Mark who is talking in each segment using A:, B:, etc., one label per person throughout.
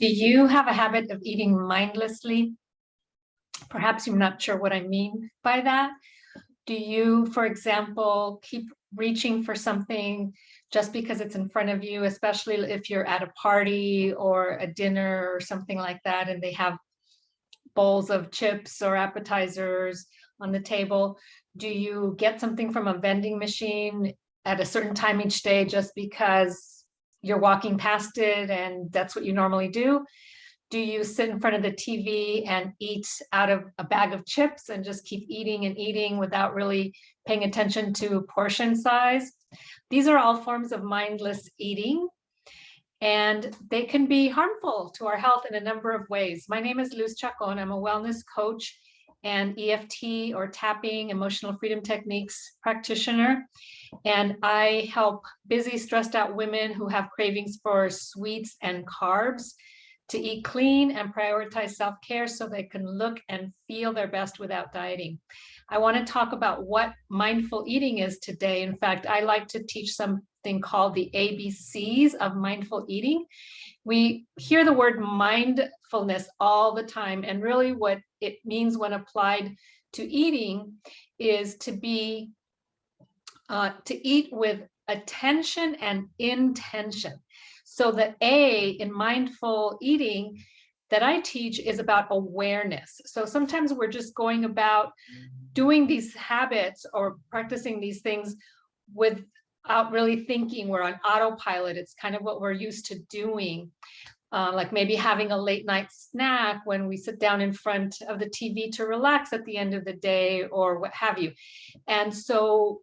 A: Do you have a habit of eating mindlessly? Perhaps you're not sure what I mean by that. Do you, for example, keep reaching for something just because it's in front of you, especially if you're at a party or a dinner or something like that, and they have bowls of chips or appetizers on the table? Do you get something from a vending machine at a certain time each day just because you're walking past it and that's what you normally do? Do you sit in front of the TV and eat out of a bag of chips and just keep eating and eating without really paying attention to portion size? These are all forms of mindless eating, and they can be harmful to our health in a number of ways. My name is Luz Chacon. I'm a wellness coach and EFT or tapping emotional freedom techniques practitioner. And I help busy, stressed out women who have cravings for sweets and carbs to eat clean and prioritize self-care so they can look and feel their best without dieting. I want to talk about what mindful eating is today. In fact, I like to teach something called the ABCs of mindful eating. We hear the word mindfulness all the time, and really what it means when applied to eating is to eat with attention and intention. So the A in mindful eating that I teach is about awareness. So sometimes we're just going about doing these habits or practicing these things without really thinking. We're on autopilot. It's kind of what we're used to doing. Like maybe having a late night snack when we sit down in front of the TV to relax at the end of the day or what have you. And so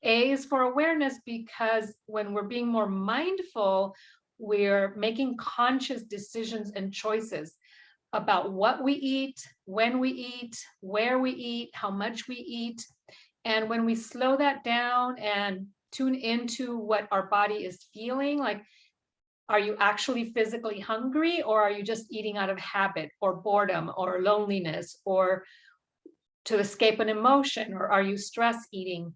A: A is for awareness, because when we're being more mindful, we're making conscious decisions and choices about what we eat, when we eat, where we eat, how much we eat. And when we slow that down and tune into what our body is feeling, like, are you actually physically hungry, or are you just eating out of habit or boredom or loneliness or to escape an emotion, or are you stress eating?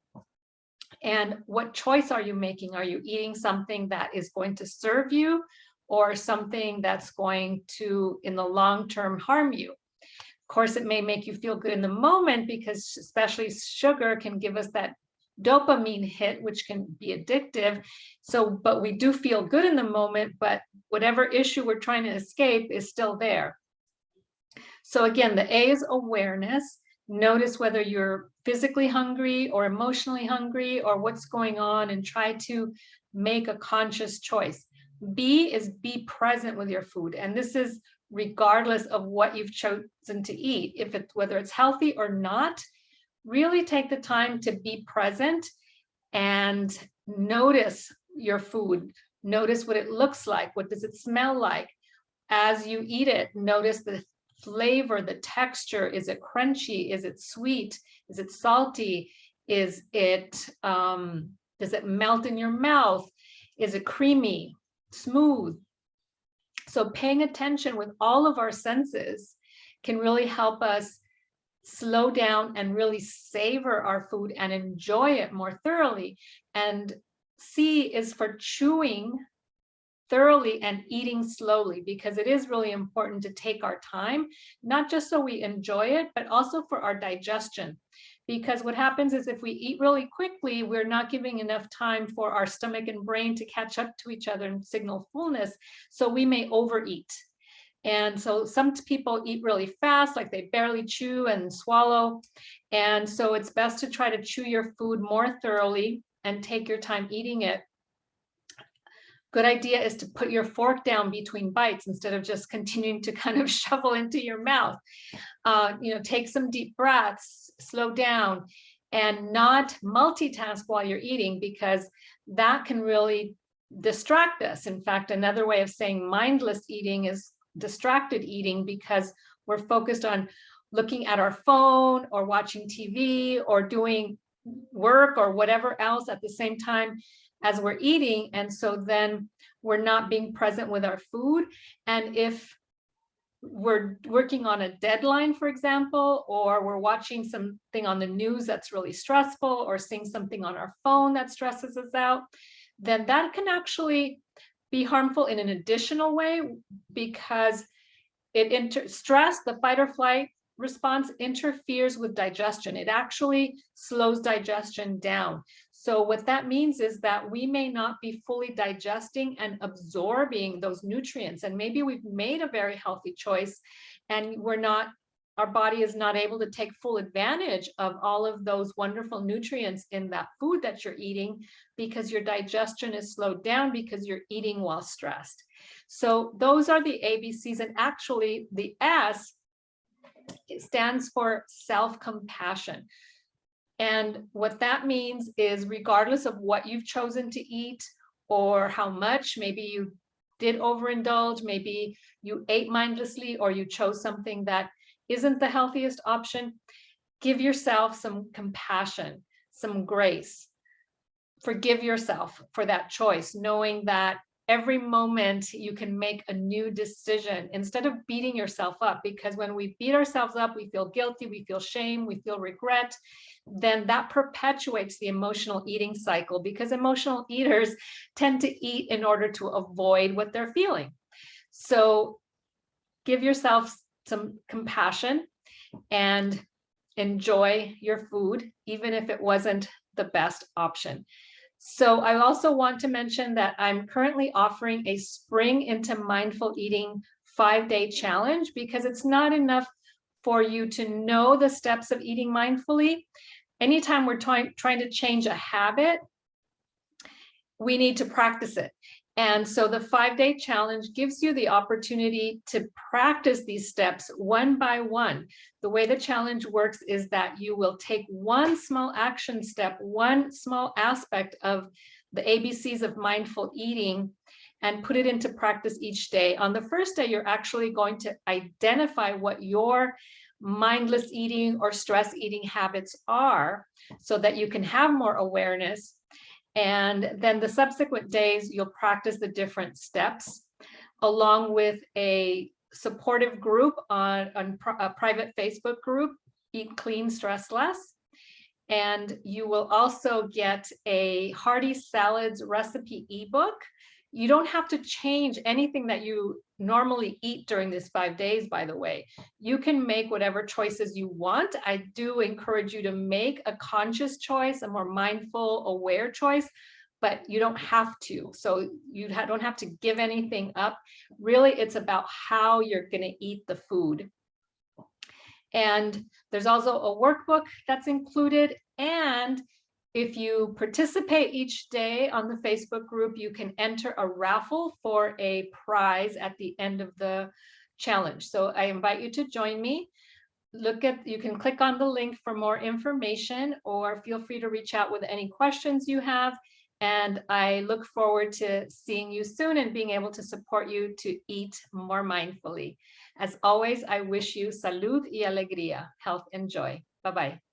A: And what choice are you making? Are you eating something that is going to serve you, or something that's going to, in the long term, harm you? Of course, it may make you feel good in the moment, because especially sugar can give us that dopamine hit, which can be addictive. So, but we do feel good in the moment, but whatever issue we're trying to escape is still there. So again, the A is awareness. Notice whether you're physically hungry or emotionally hungry or what's going on, and try to make a conscious choice. B is be present with your food. And this is regardless of what you've chosen to eat, whether it's healthy or not. Really take the time to be present and notice your food. Notice what it looks like. What does it smell like? As you eat it, notice the flavor, the texture. Is it crunchy? Is it sweet? Is it salty? Does it melt in your mouth? Is it creamy, smooth? So paying attention with all of our senses can really help us slow down and really savor our food and enjoy it more thoroughly. And C is for chewing thoroughly and eating slowly, because it is really important to take our time, not just so we enjoy it, but also for our digestion. Because what happens is if we eat really quickly, we're not giving enough time for our stomach and brain to catch up to each other and signal fullness. So we may overeat. And so some people eat really fast, like they barely chew and swallow. And so it's best to try to chew your food more thoroughly and take your time eating it. Good idea is to put your fork down between bites instead of just continuing to kind of shovel into your mouth. Take some deep breaths, slow down, and not multitask while you're eating, because that can really distract us. In fact, another way of saying mindless eating is distracted eating, because we're focused on looking at our phone or watching TV or doing work or whatever else at the same time as we're eating. And so then we're not being present with our food. And if we're working on a deadline, for example, or we're watching something on the news that's really stressful, or seeing something on our phone that stresses us out, then that can actually be harmful in an additional way because stress, the fight or flight response, interferes with digestion. It actually slows digestion down. So what that means is that we may not be fully digesting and absorbing those nutrients. And maybe we've made a very healthy choice and our body is not able to take full advantage of all of those wonderful nutrients in that food that you're eating because your digestion is slowed down because you're eating while stressed. So those are the ABCs, and actually the S, it stands for self-compassion. And what that means is regardless of what you've chosen to eat or how much, maybe you did overindulge, maybe you ate mindlessly, or you chose something that isn't the healthiest option, give yourself some compassion, some grace. Forgive yourself for that choice, knowing that every moment you can make a new decision instead of beating yourself up, because when we beat ourselves up, we feel guilty, we feel shame, we feel regret, then that perpetuates the emotional eating cycle, because emotional eaters tend to eat in order to avoid what they're feeling. So give yourself some compassion and enjoy your food, even if it wasn't the best option. So I also want to mention that I'm currently offering a Spring into Mindful Eating 5-day challenge, because it's not enough for you to know the steps of eating mindfully. Anytime we're trying to change a habit, we need to practice it. And so the 5-day challenge gives you the opportunity to practice these steps one by one. The way the challenge works is that you will take one small action step, one small aspect of the ABCs of mindful eating, and put it into practice each day. On the first day, you're actually going to identify what your mindless eating or stress eating habits are so that you can have more awareness. And then the subsequent days, you'll practice the different steps along with a supportive group on a private Facebook group, Eat Clean, Stress Less. And you will also get a hearty salads recipe ebook. You don't have to change anything that you normally eat during this 5 days, by the way. You can make whatever choices you want. I do encourage you to make a conscious choice, a more mindful, aware choice, but you don't have to. So you don't have to give anything up. Really, it's about how you're going to eat the food. And there's also a workbook that's included. And if you participate each day on the Facebook group, you can enter a raffle for a prize at the end of the challenge. So I invite you to join me. You can click on the link for more information, or feel free to reach out with any questions you have. And I look forward to seeing you soon and being able to support you to eat more mindfully. As always, I wish you salud y alegría, health and joy. Bye-bye.